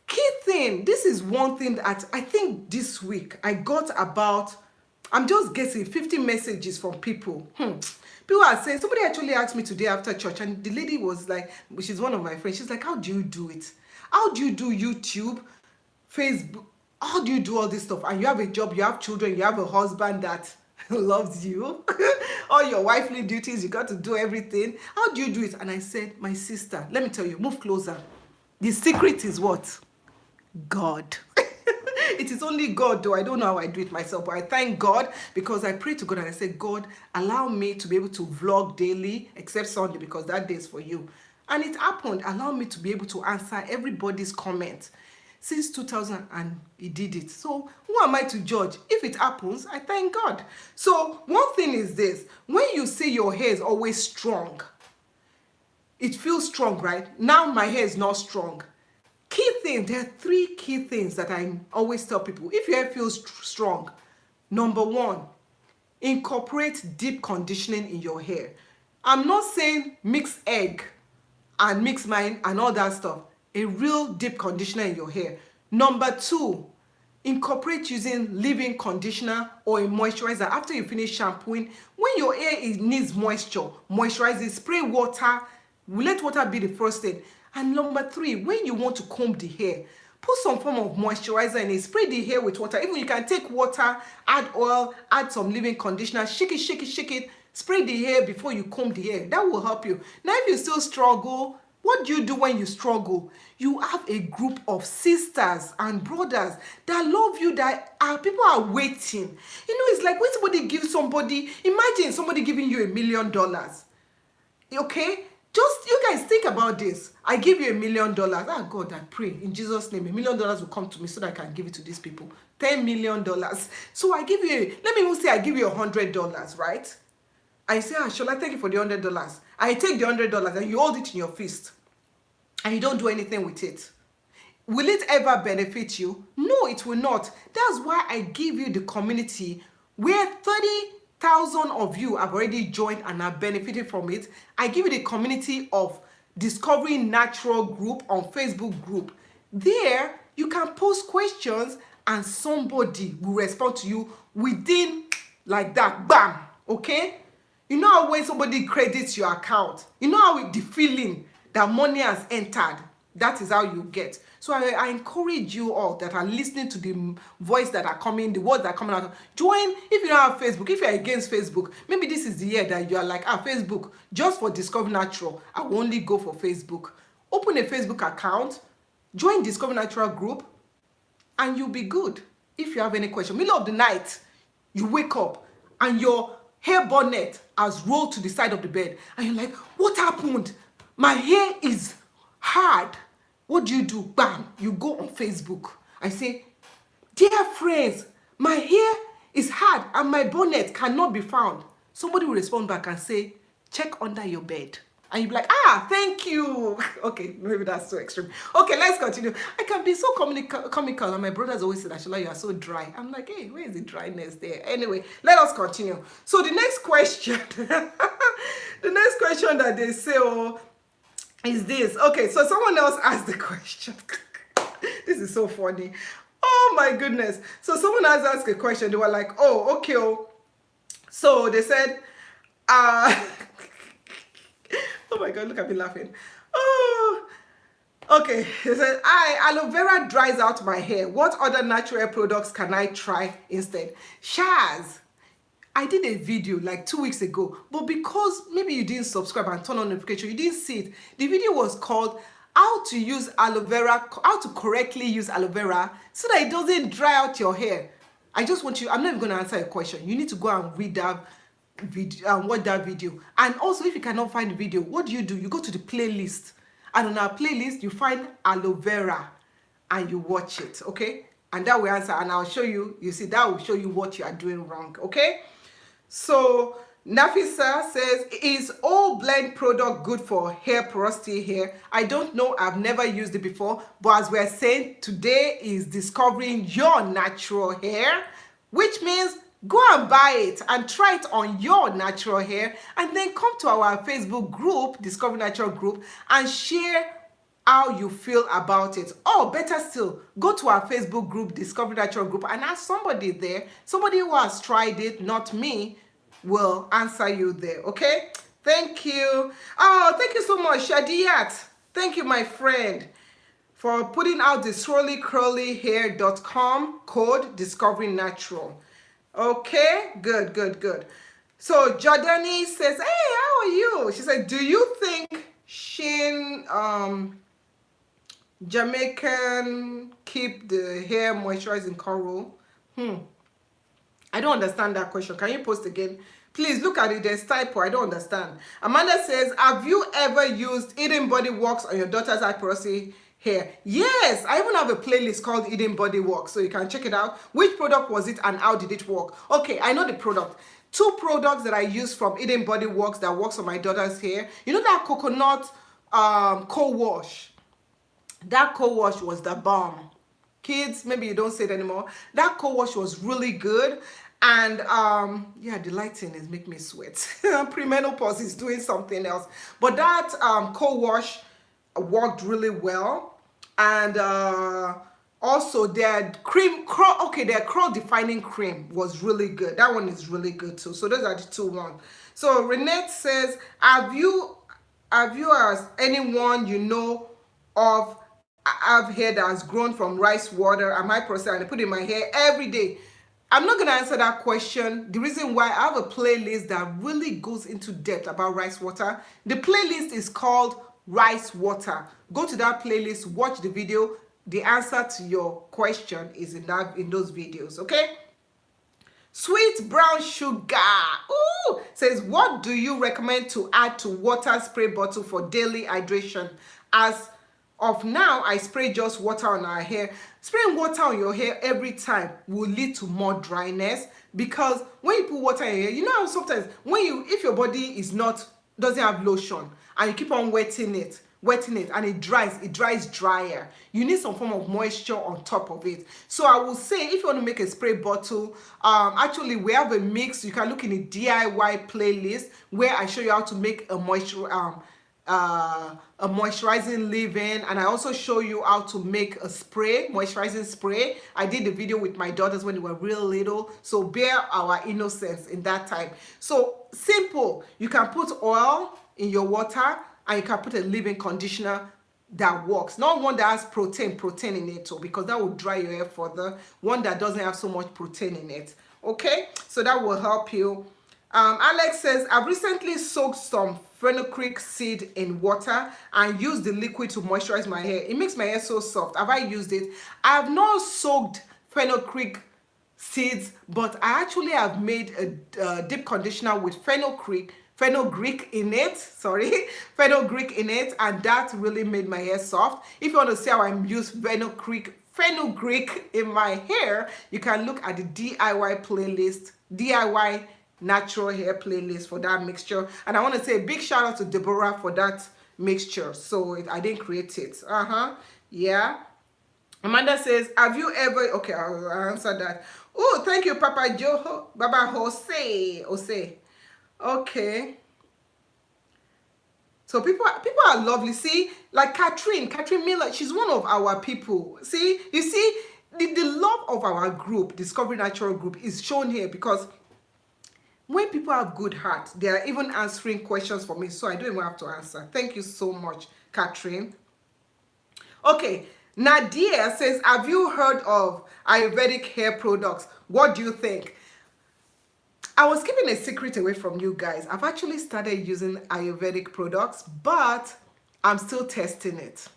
S1: Key thing, this is one thing that I think this week I got about, I'm just guessing, 50 messages from people. People are saying, somebody actually asked me today after church, and the lady was like, she's one of my friends, she's like, how do you do it? How do you do YouTube, Facebook? How do you do all this stuff? And you have a job, you have children, you have a husband that loves you. All your wifely duties, you got to do everything. How do you do it? And I said, my sister, let me tell you, move closer. The secret is what? God. It is only God, though. I don't know how I do it myself, but I thank God because I pray to God and I say, God, allow me to be able to vlog daily, except Sunday, because that day is for you. And it happened. Allow me to be able to answer everybody's comment. Since 2000 and he did it. So who am I to judge? If it happens, I thank God. So one thing is this. When you say your hair is always strong, it feels strong, right? Now my hair is not strong. Key things, there are 3 key things that I always tell people. If your hair feels strong, number 1, incorporate deep conditioning in your hair. I'm not saying mix egg and mix mine and all that stuff. A real deep conditioner in your hair. Number 2, incorporate using leave-in conditioner or a moisturizer after you finish shampooing. When your hair needs moisture, moisturize it, spray water, let water be the first thing. And number 3, when you want to comb the hair, put some form of moisturizer in it, spray the hair with water. Even you can take water, add oil, add some leave-in conditioner, shake it, spray the hair before you comb the hair. That will help you. Now if you still struggle, what do you do when you struggle? You have a group of sisters and brothers that love you, that people are waiting. You know, it's like when somebody gives somebody, imagine somebody giving you $1 million. Okay? Just, you guys think about this. I give you $1 million. Ah, God, I pray in Jesus' name, $1 million will come to me so that I can give it to these people. $10 million. So I give you, let me even say I give you $100, right? I say, shall I thank you for the $100? I take the $100 and you hold it in your fist and you don't do anything with it. Will it ever benefit you? No, it will not. That's why I give you the community where 30,000 of you have already joined and are benefiting from it. I give you the community of Discovering Natural group on Facebook group. There, you can post questions and somebody will respond to you within like that, bam, okay? You know how when somebody credits your account, you know how the feeling that money has entered, that is how you get. So I encourage you all that are listening to the voice that are coming, the words that are coming out. Join if you don't have Facebook, if you're against Facebook. Maybe this is the year that you are like, Facebook, just for Discover Natural, I will only go for Facebook. Open a Facebook account, join Discover Natural group, and you'll be good. If you have any question, middle of the night, you wake up and your hair bonnet has rolled to the side of the bed and you're like, what happened? My hair is hard. What do? Bam, you go on Facebook. I say, dear friends, my hair is hard and my bonnet cannot be found. Somebody will respond back and say, check under your bed. And you'll be like, thank you. Okay, maybe that's so extreme. Okay, let's continue. I can be so comical, and my brothers always say, Ashola, you are so dry. I'm like, hey, where is the dryness there? Anyway, let us continue. So the next question, the next question that they say, is this. Okay, so someone else asked the question. This is so funny. Oh my goodness. So someone else asked a question. They were like, oh, okay. So they said, oh my God, look at me laughing. Oh, okay. They said, aloe vera dries out my hair. What other natural products can I try instead? Shaz, I did a video like 2 weeks ago, but because maybe you didn't subscribe and turn on notification, you didn't see it. The video was called how to use aloe vera, how to correctly use aloe vera so that it doesn't dry out your hair. I just want you, I'm not even going to answer your question. You need to go and read that video and watch that video. And also, if you cannot find the video, what do? You go to the playlist, and on our playlist you find aloe vera and you watch it, okay? And that will answer, and I'll show you, you see, that will show you what you are doing wrong, okay? So Nafisa says, is all blend product good for hair porosity hair? I don't know, I've never used it before, but as we're saying, today is discovering your natural hair, which means go and buy it and try it on your natural hair, and then come to our Facebook group, Discover Natural group, and share how you feel about it. Or better still, go to our Facebook group, Discover Natural group, and ask somebody there, somebody who has tried it, not me, will answer you there, okay? Thank you. Oh, thank you so much, Shadiyat. Thank you, my friend, for putting out the swirlycurlyhair.com code Discovering Natural. Okay, good. So Jordani says, hey, how are you? She said, do you think Shin Jamaican keep the hair moisturized in coral? I don't understand that question. Can you post again? Please look at it. There's typo. I don't understand. Amanda says, have you ever used Eden Body Works on your daughter's hyperosity hair? Yes, I even have a playlist called Eden Body Works, so you can check it out. Which product was it and how did it work? Okay, I know the product. Two products that I use from Eden Body Works that works on my daughter's hair. You know that coconut co-wash? That co-wash was the bomb. Kids, maybe you don't say it anymore. That co-wash was really good. And yeah, the lighting is making me sweat. Premenopause is doing something else. But that co-wash worked really well. And also their cream, their curl defining cream was really good. That one is really good too. So those are the two ones. So Renette says, have you as anyone you know of have hair that has grown from rice water and my process and I put it in my hair every day? I'm not going to answer that question. The reason why, I have a playlist that really goes into depth about rice water. The playlist is called Rice Water. Go to that playlist, watch the video. The answer to your question is in those videos, okay? Sweet Brown Sugar says, what do you recommend to add to water spray bottle for daily hydration? As of now, I spray just water on our hair. Spraying water on your hair every time will lead to more dryness, because when you put water in your hair, you know how sometimes if your body doesn't have lotion and you keep on wetting it and it dries drier, you need some form of moisture on top of it. So I will say, if you want to make a spray bottle, actually we have a mix. You can look in the DIY playlist where I show you how to make a moisturizing leave-in, and I also show you how to make a moisturizing spray. I did the video with my daughters when they were real little, so bear our innocence in that time. So simple. You can put oil in your water and you can put a leave-in conditioner that works. Not one that has protein in it, because that will dry your hair further. One that doesn't have so much protein in it. Okay, so that will help you. Alex says, I've recently soaked some fenugreek seed in water and used the liquid to moisturize my hair. It makes my hair so soft. Have I used it? I have not soaked fenugreek seeds, but I actually have made a deep conditioner with fenugreek in it, fenugreek in it, and that really made my hair soft. If you want to see how I use fenugreek in my hair, you can look at the DIY playlist, DIY natural hair playlist for that mixture. And I want to say a big shout out to Deborah for that mixture. So I didn't create it. Yeah. Amanda says, have you ever, okay, I'll answer that. Oh, thank you, Papa Joe, Baba Jose. Okay. So people are lovely. See, like Catherine Miller, she's one of our people. See, you see, the love of our group, Discovering Natural group, is shown here, because when people have good heart, they are even answering questions for me, so I don't even have to answer. Thank you so much, Catherine. Okay, Nadia says, have you heard of Ayurvedic hair products? What do you think? I was keeping a secret away from you guys. I've actually started using Ayurvedic products, but I'm still testing it.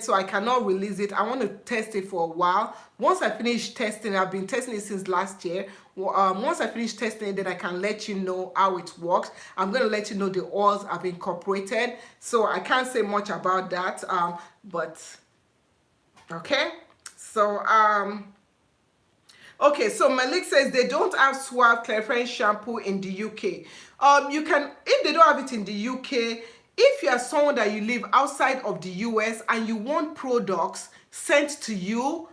S1: So I cannot release it. I want to test it for a while. Once I finish testing, I've been testing it since last year. Once I finish testing it, then I can let you know how it works. I'm going to let you know the oils I've incorporated. So I can't say much about that, but okay. So okay, so Malik says they don't have Suave Clarifying shampoo in the UK. You can, if they don't have it in the UK, if you are someone that you live outside of the US and you want products sent to you,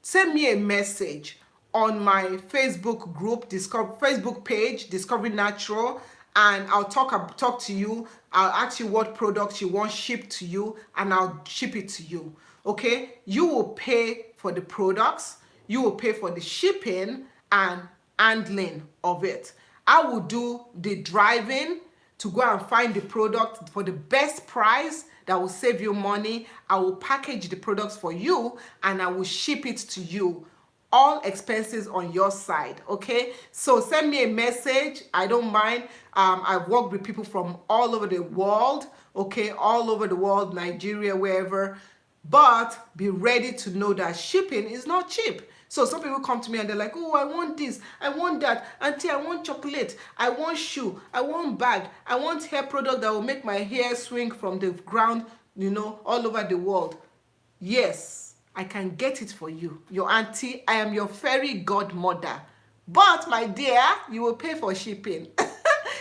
S1: send me a message on my Facebook group, Facebook page, Discovering Natural, and I'll talk to you. I'll ask you what products you want shipped to you, and I'll ship it to you. Okay? You will pay for the products, you will pay for the shipping and handling of it. I will do the driving to go and find the product for the best price that will save you money. I will package the products for you and I will ship it to you. All expenses on your side, okay? So send me a message. I don't mind. I've worked with people from all over the world, okay? All over the world, Nigeria, wherever. But be ready to know that shipping is not cheap. So some people come to me and they're like, oh, I want this, I want that, auntie, I want chocolate, I want shoe, I want bag, I want hair product that will make my hair swing from the ground, you know, all over the world. Yes, I can get it for you. Your auntie, I am your fairy godmother. But my dear, you will pay for shipping.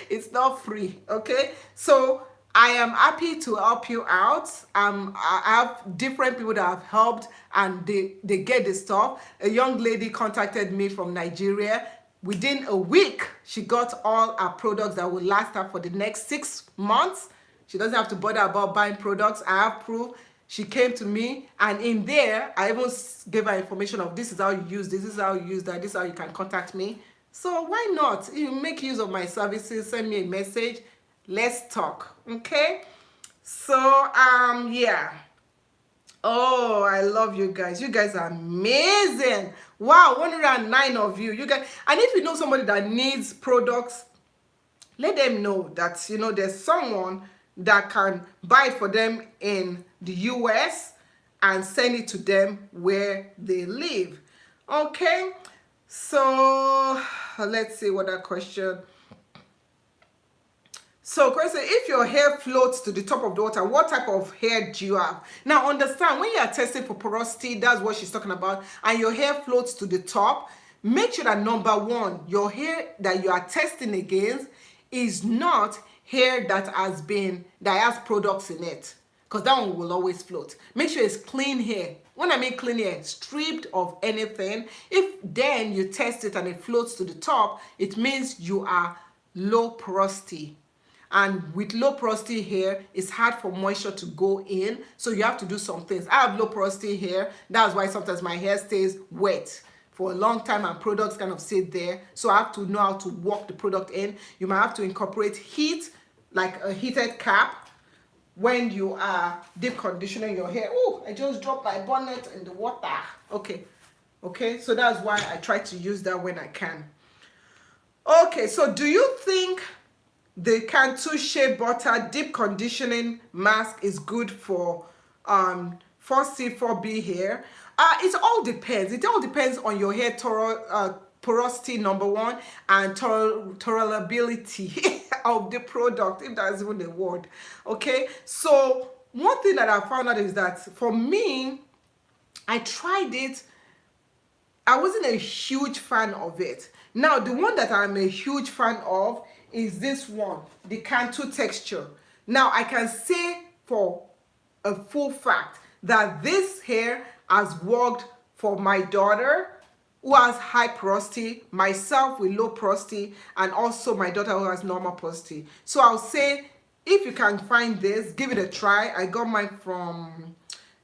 S1: It's not free, okay? So I am happy to help you out. I have different people that have helped and they get the stuff. A young lady contacted me from Nigeria. Within a week, she got all our products that will last her for the next 6 months. She doesn't have to bother about buying products. I have proof. She came to me, and in there, I even gave her information of this is how you use this is how you use that, this is how you can contact me. So why not? You make use of my services, send me a message, let's talk, okay? So, yeah. Oh, I love you guys. You guys are amazing. Wow, 109 of you. You guys, and if you know somebody that needs products, let them know that, you know, there's someone that can buy for them in the US and send it to them where they live. Okay, so let's see what that question. So question, if your hair floats to the top of the water, what type of hair do you have? Now understand, when you are testing for porosity, that's what she's talking about, and your hair floats to the top, make sure that number one, your hair that you are testing against is not hair that has products in it, because that one will always float. Make sure it's clean hair. When I mean clean hair, stripped of anything. If then you test it and it floats to the top, it means you are low porosity. And with low porosity hair, it's hard for moisture to go in, so you have to do some things. I have low porosity hair. That's why sometimes my hair stays wet for a long time and products kind of sit there. So I have to know how to walk the product in. You might have to incorporate heat, like a heated cap, when you are deep conditioning your hair. Oh, I just dropped my bonnet in the water. Okay, so that's why I try to use that when I can. Okay, so do you think the Cantu Shea Butter Deep Conditioning Mask is good for 4C, 4B hair? It all depends. It all depends on your hair porosity, number one, and tolerability of the product, if that's even a word. Okay, so one thing that I found out is that for me, I tried it. I wasn't a huge fan of it. Now, the one that I'm a huge fan of is this one, the Cantu Texture. Now, I can say for a full fact that this hair has worked for my daughter who has high porosity, myself with low porosity, and also my daughter who has normal porosity. So I'll say, if you can find this, give it a try. I got mine from,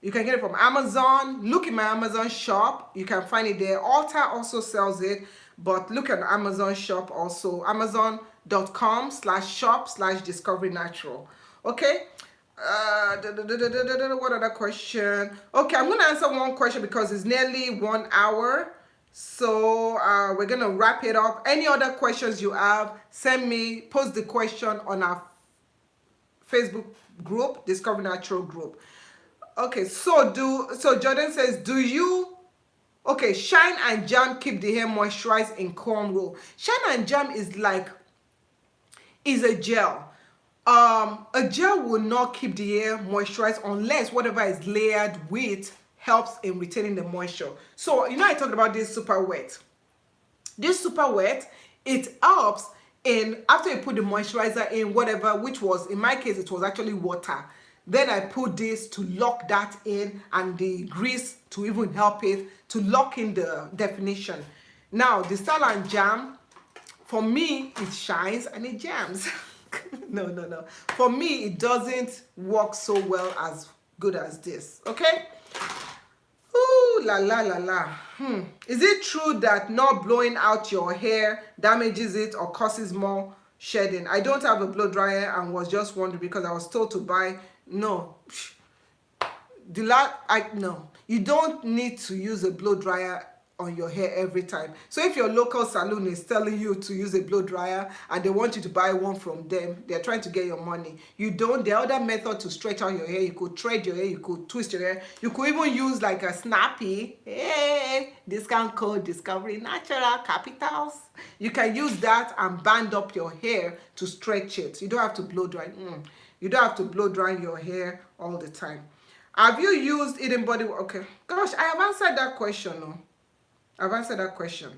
S1: you can get it from Amazon. Look in my Amazon shop. You can find it there. Ulta also sells it, but look at the Amazon shop also. Amazon.com/shop/DiscoveringNatural. Okay. What other question? Okay, I'm gonna answer one question because it's nearly 1 hour. So we're gonna wrap it up. Any other questions you have, send me, post the question on our Facebook group, Discover Natural group. Okay, so Jordan says, do you, okay, shine and jam keep the hair moisturized in cornrow? Shine and jam is like, is a gel. A gel will not keep the hair moisturized unless whatever is layered with helps in retaining the moisture. So, you know, I talked about this super wet. This super wet, it helps in, after you put the moisturizer in, whatever, which was, in my case, it was actually water. Then I put this to lock that in, and the grease to even help it to lock in the definition. Now, the style and jam, for me, it shines and it jams. No. For me, it doesn't work so well as good as this. Okay? Ooh, la. Is it true that not blowing out your hair damages it or causes more shedding? I don't have a blow dryer and was just wondering because I was told to buy. No. No. You don't need to use a blow dryer on your hair every time. So if your local salon is telling you to use a blow dryer and they want you to buy one from them, they're trying to get your money. You don't. There are other methods to stretch out your hair. You could thread your hair, you could twist your hair, you could even use like a snappy. Hey, discount code Discovery Natural capitals. You can use that and band up your hair to stretch it. You don't have to blow dry. You don't have to blow dry your hair all the time. Have you used Hidden Body? Okay, gosh, I have answered that question. No, I've answered that question.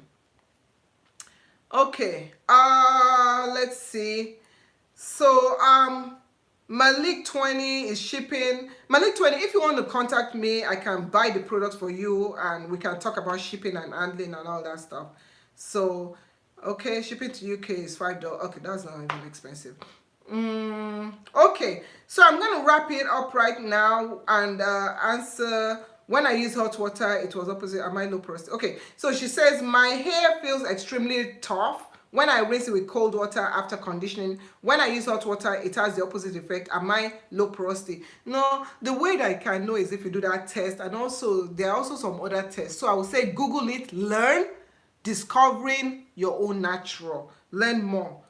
S1: Okay, let's see. So Malik 20 is shipping. Malik 20, if you want to contact me, I can buy the product for you and we can talk about shipping and handling and all that stuff. So okay, shipping to UK is $5. Okay, that's not even expensive. Okay, so I'm gonna wrap it up right now and answer. When I use hot water, it was opposite. Am I low porosity? Okay, so she says my hair feels extremely tough when I rinse it with cold water after conditioning. When I use hot water, it has the opposite effect. Am I low porosity? No, the way that I can know is if you do that test, and also there are also some other tests. So I would say Google it, learn, discovering your own natural, learn more.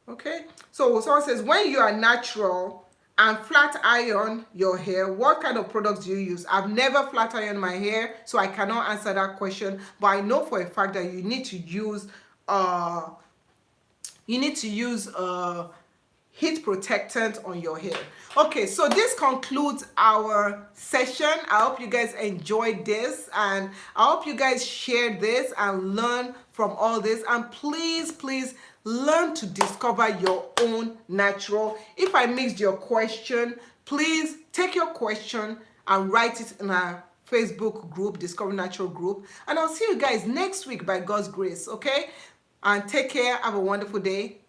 S1: Okay, so someone says when you are natural and flat iron your hair, what kind of products do you use? I've never flat ironed my hair, so I cannot answer that question, but I know for a fact that you need to use heat protectant on your hair. Okay, so this concludes our session. I hope you guys enjoyed this and I hope you guys share this and learn from all this, and please learn to discover your own natural. If I missed your question, please take your question and write it in our Facebook group, Discover Natural group, and I'll see you guys next week by God's grace. Okay, and take care. Have a wonderful day.